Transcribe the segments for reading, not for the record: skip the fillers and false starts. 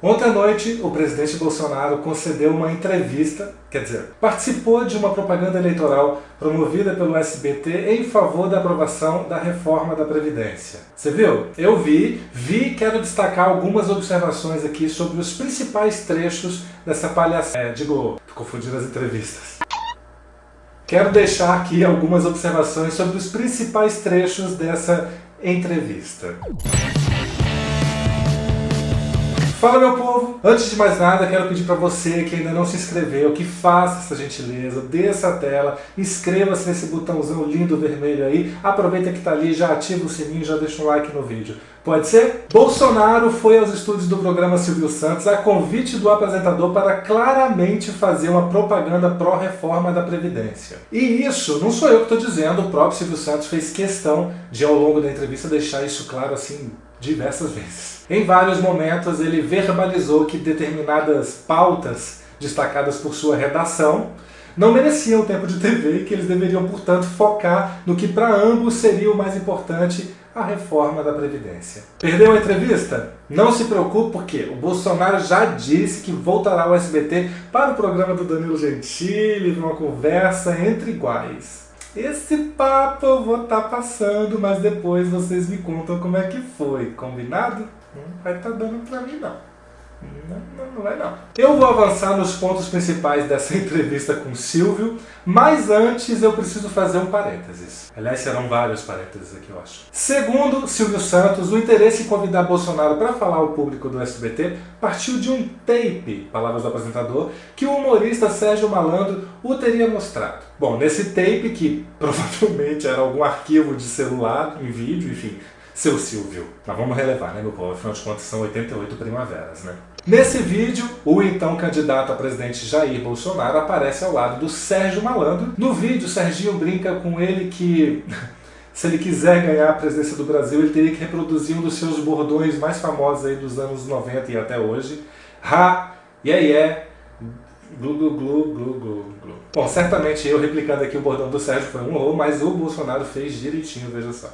Ontem à noite, o presidente Bolsonaro concedeu uma entrevista, quer dizer, participou de uma propaganda eleitoral promovida pelo SBT em favor da aprovação da reforma da Previdência. Você viu? Eu vi e quero destacar algumas observações aqui sobre os principais trechos dessa palhaçada. Tô confundindo as entrevistas. Quero deixar aqui algumas observações sobre os principais trechos dessa entrevista. Fala, meu povo! Antes de mais nada, quero pedir para você que ainda não se inscreveu, que faça essa gentileza, desça a tela, inscreva-se nesse botãozão lindo vermelho aí, aproveita que está ali, já ativa o sininho, já deixa um like no vídeo. Pode ser? Bolsonaro foi aos estúdios do programa Silvio Santos a convite do apresentador para claramente fazer uma propaganda pró-reforma da Previdência. E isso não sou eu que estou dizendo, o próprio Silvio Santos fez questão de, ao longo da entrevista, deixar isso claro assim diversas vezes. Em vários momentos ele verbalizou que determinadas pautas destacadas por sua redação não mereciam tempo de TV e que eles deveriam, portanto, focar no que para ambos seria o mais importante, a reforma da Previdência. Perdeu a entrevista? Não se preocupe, porque o Bolsonaro já disse que voltará ao SBT para o programa do Danilo Gentili, numa conversa entre iguais. Esse papo eu vou estar passando, mas depois vocês me contam como é que foi, combinado? Não vai estar dando pra mim não. Não vai não. Eu vou avançar nos pontos principais dessa entrevista com Silvio, mas antes eu preciso fazer um parênteses. Aliás, serão vários parênteses aqui, eu acho. Segundo Silvio Santos, o interesse em convidar Bolsonaro para falar ao público do SBT partiu de um tape, palavras do apresentador, que o humorista Sérgio Malandro o teria mostrado. Bom, nesse tape, que provavelmente era algum arquivo de celular, em vídeo, enfim, seu Silvio. Mas vamos relevar, né, meu povo? Afinal de contas, são 88 primaveras, né? Nesse vídeo, o então candidato a presidente Jair Bolsonaro aparece ao lado do Sérgio Malandro. No vídeo, Serginho brinca com ele que, se ele quiser ganhar a presidência do Brasil, ele teria que reproduzir um dos seus bordões mais famosos aí dos anos 90 e até hoje. Ha, yeah, glu, glu, glu, glu, glu, glu. Bom, certamente eu replicando aqui o bordão do Sérgio foi um horror, mas o Bolsonaro fez direitinho, veja só.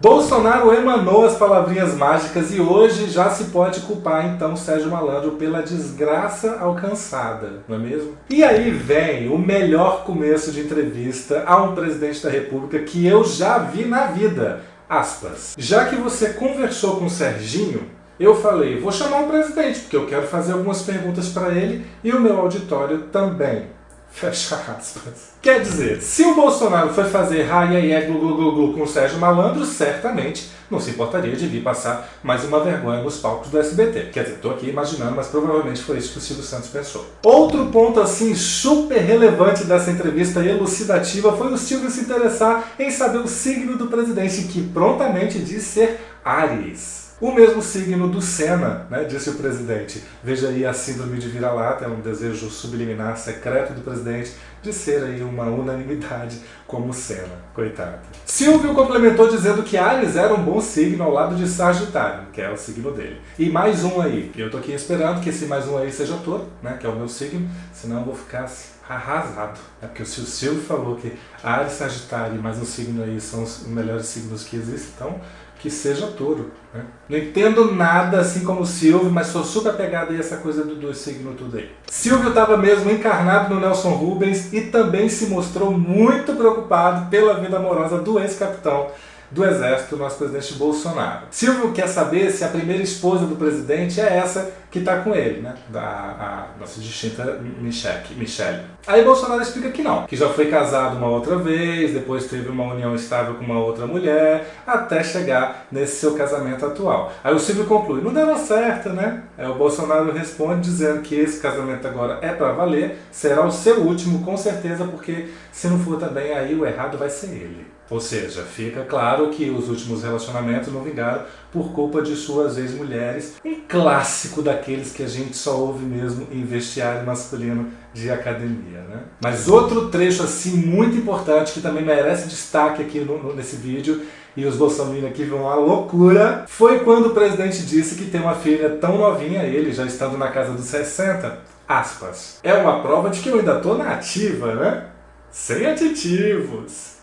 Bolsonaro emanou as palavrinhas mágicas e hoje já se pode culpar então Sérgio Malandro pela desgraça alcançada, não é mesmo? E aí vem o melhor começo de entrevista a um presidente da República que eu já vi na vida. Aspas. Já que você conversou com o Serginho, eu falei, vou chamar o presidente, porque eu quero fazer algumas perguntas para ele e o meu auditório também. Fecha aspas. Quer dizer, se o Bolsonaro foi fazer glu, glu, glu, glu com o Sérgio Malandro, certamente não se importaria de vir passar mais uma vergonha nos palcos do SBT. Quer dizer, estou aqui imaginando, mas provavelmente foi isso que o Silvio Santos pensou. Outro ponto assim super relevante dessa entrevista elucidativa foi o Silvio se interessar em saber o signo do presidente, que prontamente diz ser Áries. O mesmo signo do Senna, né, disse o presidente. Veja aí a síndrome de vira-lata, é um desejo subliminar secreto do presidente de ser aí uma unanimidade como Senna. Coitado. Silvio complementou dizendo que Áries era um bom signo ao lado de Sagitário, que é o signo dele. E mais um aí. Eu tô aqui esperando que esse mais um aí seja Touro, né, que é o meu signo, senão eu vou ficar assim, arrasado. É porque se o Silvio falou que Áries, Sagitário e mais um signo aí são os melhores signos que existem, então que seja Touro. Né? Não entendo nada assim como o Silvio, mas sou super apegado a essa coisa do signo tudo aí. Silvio estava mesmo encarnado no Nelson Rubens e também se mostrou muito preocupado pela vida amorosa do ex-capitão do Exército, nosso presidente Bolsonaro. Silvio quer saber se a primeira esposa do presidente é essa que está com ele, né? A nossa distinta Michele. Aí Bolsonaro explica que não, que já foi casado uma outra vez, depois teve uma união estável com uma outra mulher, até chegar nesse seu casamento atual. Aí o Silvio conclui, não deu certo, né? Aí o Bolsonaro responde dizendo que esse casamento agora é para valer, será o seu último com certeza, porque se não for também aí o errado vai ser ele. Ou seja, fica claro que os últimos relacionamentos não vingaram por culpa de suas ex-mulheres. Um clássico daqueles que a gente só ouve mesmo em vestiário masculino de academia, né? Mas outro trecho assim muito importante que também merece destaque aqui nesse vídeo, e os bolsominions aqui vão à loucura, foi quando o presidente disse que tem uma filha tão novinha, ele já estando na casa dos 60, aspas. É uma prova de que eu ainda estou na ativa, né? Sem aditivos.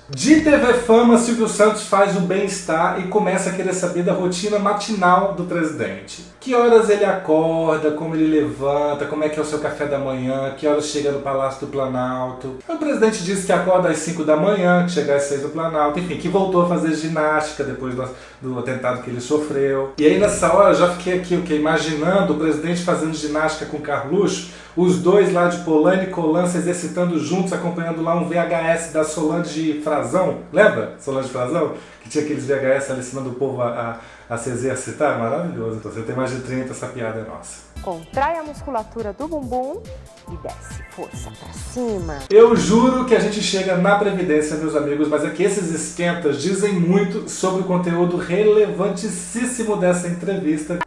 De TV Fama, Silvio Santos faz o bem-estar e começa a querer saber da rotina matinal do presidente. Que horas ele acorda, como ele levanta, como é que é o seu café da manhã, que horas chega no Palácio do Planalto. O presidente disse que acorda às 5 da manhã, que chega às 6 do Planalto, enfim, que voltou a fazer ginástica depois do atentado que ele sofreu. E aí nessa hora eu já fiquei aqui imaginando o presidente fazendo ginástica com Carluxo, os dois lá de Polani e Colan se exercitando juntos, acompanhando lá um VHS da Solange Frazão. Lembra? Solange Frazão? Que tinha aqueles VHS ali ensinando o povo a se exercitar. Maravilhoso. Então, você tem mais de 30, essa piada é nossa. Contrai a musculatura do bumbum e desce. Força pra cima. Eu juro que a gente chega na Previdência, meus amigos, mas é que esses esquentas dizem muito sobre o conteúdo relevantíssimo dessa entrevista,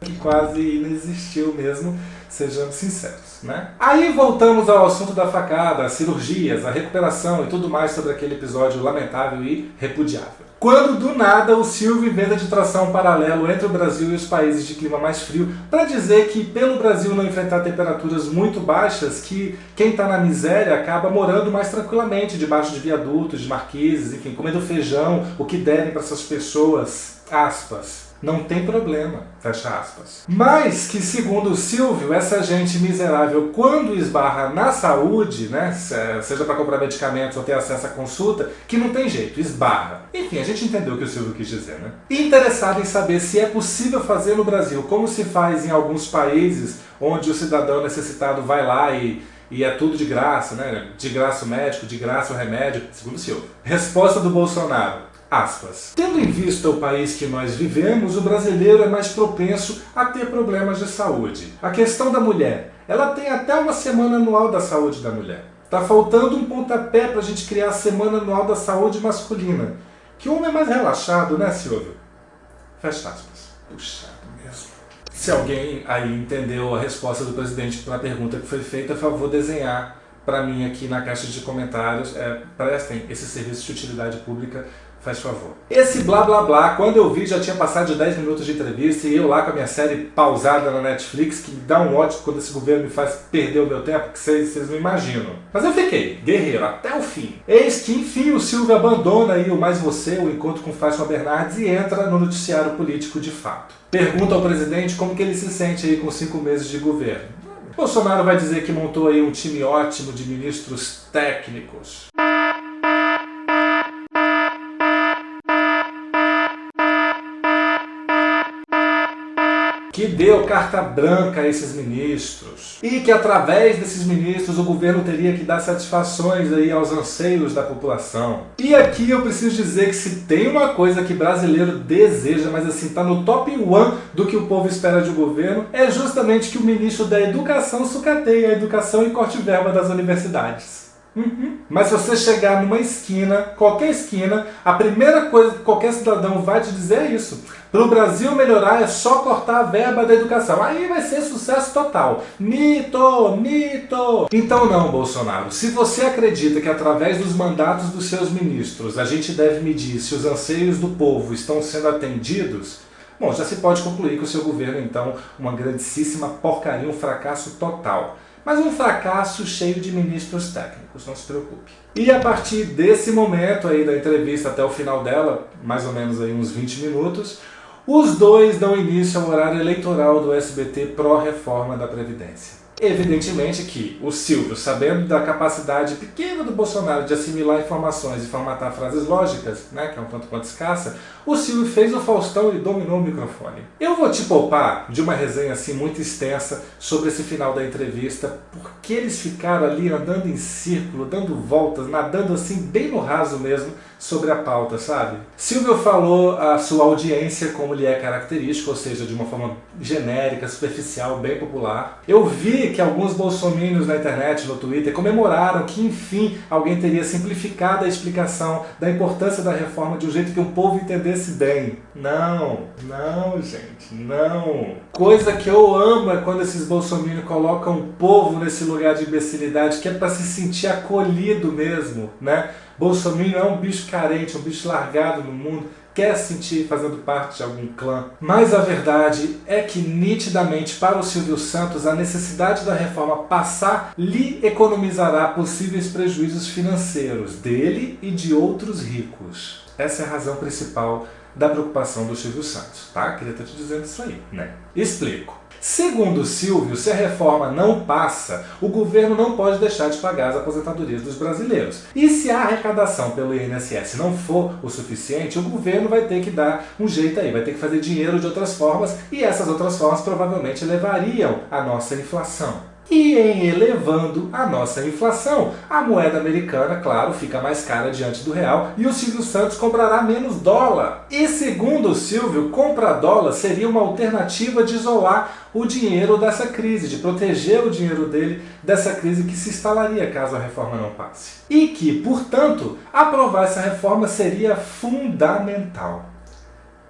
que quase inexistiu mesmo, sejamos sinceros, né? Aí voltamos ao assunto da facada, as cirurgias, a recuperação e tudo mais sobre aquele episódio lamentável e repudiável. Quando do nada o Silvio inventa de traçar um paralelo entre o Brasil e os países de clima mais frio para dizer que pelo Brasil não enfrentar temperaturas muito baixas, que quem está na miséria acaba morando mais tranquilamente debaixo de viadutos, de marquises, enfim, comendo feijão, o que derem para essas pessoas, aspas. Não tem problema, fecha aspas. Mas que, segundo o Silvio, essa gente miserável, quando esbarra na saúde, né, seja para comprar medicamentos ou ter acesso à consulta, que não tem jeito, esbarra. Enfim, a gente entendeu o que o Silvio quis dizer, né? Interessado em saber se é possível fazer no Brasil, como se faz em alguns países, onde o cidadão necessitado vai lá e é tudo de graça, né? De graça o médico, de graça o remédio, segundo o Silvio. Resposta do Bolsonaro. Aspas. Tendo em vista o país que nós vivemos, o brasileiro é mais propenso a ter problemas de saúde. A questão da mulher. Ela tem até uma semana anual da saúde da mulher. Tá faltando um pontapé pra gente criar a semana anual da saúde masculina. Que o homem é mais relaxado, né, Silvio? Fecha aspas. Puxado mesmo. Se alguém aí entendeu a resposta do presidente para a pergunta que foi feita, por favor, desenhar para mim aqui na caixa de comentários. Prestem esse serviço de utilidade pública. Faz favor. Esse blá blá blá, quando eu vi já tinha passado de 10 minutos de entrevista e eu lá com a minha série pausada na Netflix, que me dá um ódio quando esse governo me faz perder o meu tempo, que vocês não imaginam. Mas eu fiquei, guerreiro, até o fim. Eis que enfim o Silvio abandona aí o Mais Você, o encontro com Fátima Bernardes e entra no noticiário político de fato. Pergunta ao presidente como que ele se sente aí com 5 meses de governo. Bolsonaro vai dizer que montou aí um time ótimo de ministros técnicos. Que deu carta branca a esses ministros e que através desses ministros o governo teria que dar satisfações aí aos anseios da população. E aqui eu preciso dizer que se tem uma coisa que brasileiro deseja, mas assim, tá no top 1 do que o povo espera de um governo, é justamente que o ministro da Educação sucateie a educação e corte verba das universidades. Mas se você chegar numa esquina, qualquer esquina, a primeira coisa que qualquer cidadão vai te dizer é isso. Para o Brasil melhorar é só cortar a verba da educação. Aí vai ser sucesso total. Mito, mito. Então não, Bolsonaro. Se você acredita que através dos mandatos dos seus ministros a gente deve medir se os anseios do povo estão sendo atendidos, bom, já se pode concluir que o seu governo, então, uma grandíssima porcaria, um fracasso total. Mas um fracasso cheio de ministros técnicos, não se preocupe. E a partir desse momento aí da entrevista até o final dela, mais ou menos aí uns 20 minutos, os dois dão início ao horário eleitoral do SBT pró-reforma da Previdência. Evidentemente que o Silvio, sabendo da capacidade pequena do Bolsonaro de assimilar informações e formatar frases lógicas, né, que é um tanto quanto escassa, o Silvio fez o Faustão e dominou o microfone. Eu vou te poupar de uma resenha assim muito extensa sobre esse final da entrevista, porque eles ficaram ali andando em círculo, dando voltas, nadando assim bem no raso mesmo sobre a pauta, sabe? Silvio falou a sua audiência como lhe é característico, ou seja, de uma forma genérica, superficial, bem popular. Eu vi que alguns bolsominions na internet, no Twitter, comemoraram que, enfim, alguém teria simplificado a explicação da importância da reforma de um jeito que o povo entendesse bem. Não, gente, não. Coisa que eu amo é quando esses bolsominions colocam o povo nesse lugar de imbecilidade, que é para se sentir acolhido mesmo, né? Bolsonaro é um bicho carente, um bicho largado no mundo, quer se sentir fazendo parte de algum clã. Mas a verdade é que, nitidamente, para o Silvio Santos, a necessidade da reforma passar lhe economizará possíveis prejuízos financeiros dele e de outros ricos. Essa é a razão principal da preocupação do Silvio Santos, tá? Queria estar te dizendo isso aí, né? Explico. Segundo Silvio, se a reforma não passa, o governo não pode deixar de pagar as aposentadorias dos brasileiros. E se a arrecadação pelo INSS não for o suficiente, o governo vai ter que dar um jeito aí, vai ter que fazer dinheiro de outras formas, e essas outras formas provavelmente elevariam a nossa inflação. E em elevando a nossa inflação, a moeda americana, claro, fica mais cara diante do real e o Silvio Santos comprará menos dólar. E segundo o Silvio, comprar dólar seria uma alternativa de isolar o dinheiro dessa crise, de proteger o dinheiro dele dessa crise que se instalaria caso a reforma não passe. E que, portanto, aprovar essa reforma seria fundamental.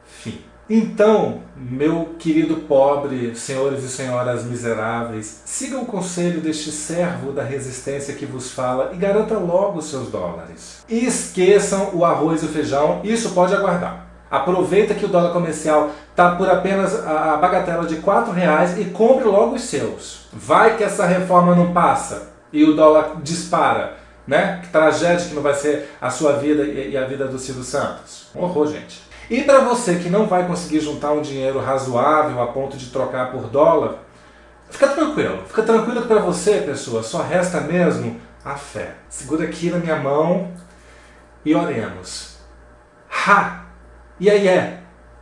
Fim. Então, meu querido pobre, senhores e senhoras miseráveis, sigam o conselho deste servo da resistência que vos fala e garanta logo os seus dólares. E esqueçam o arroz e o feijão, isso pode aguardar. Aproveita que o dólar comercial está por apenas a bagatela de R$4 e compre logo os seus. Vai que essa reforma não passa e o dólar dispara, né? Que tragédia que não vai ser a sua vida e a vida do Silvio Santos. Um horror, gente. E para você que não vai conseguir juntar um dinheiro razoável a ponto de trocar por dólar, fica tranquilo que para você, pessoa, só resta mesmo a fé. Segura aqui na minha mão e oremos. Ha! E aí é?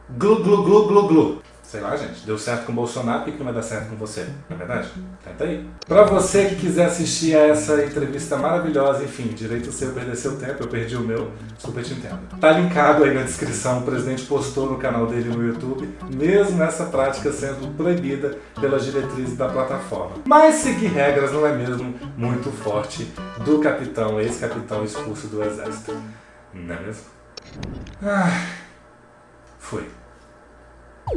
Glu, glu, glu, glu, glu. Sei lá, gente, deu certo com o Bolsonaro, por que não vai dar certo com você? Não é verdade? Tenta aí. Pra você que quiser assistir a essa entrevista maravilhosa, enfim, direito seu perder seu tempo, eu perdi o meu, super te entendo. Tá linkado aí na descrição, o presidente postou no canal dele no YouTube, mesmo essa prática sendo proibida pelas diretrizes da plataforma. Mas seguir regras não é mesmo muito forte do capitão, ex-capitão expulso do exército. Não é mesmo? Fui.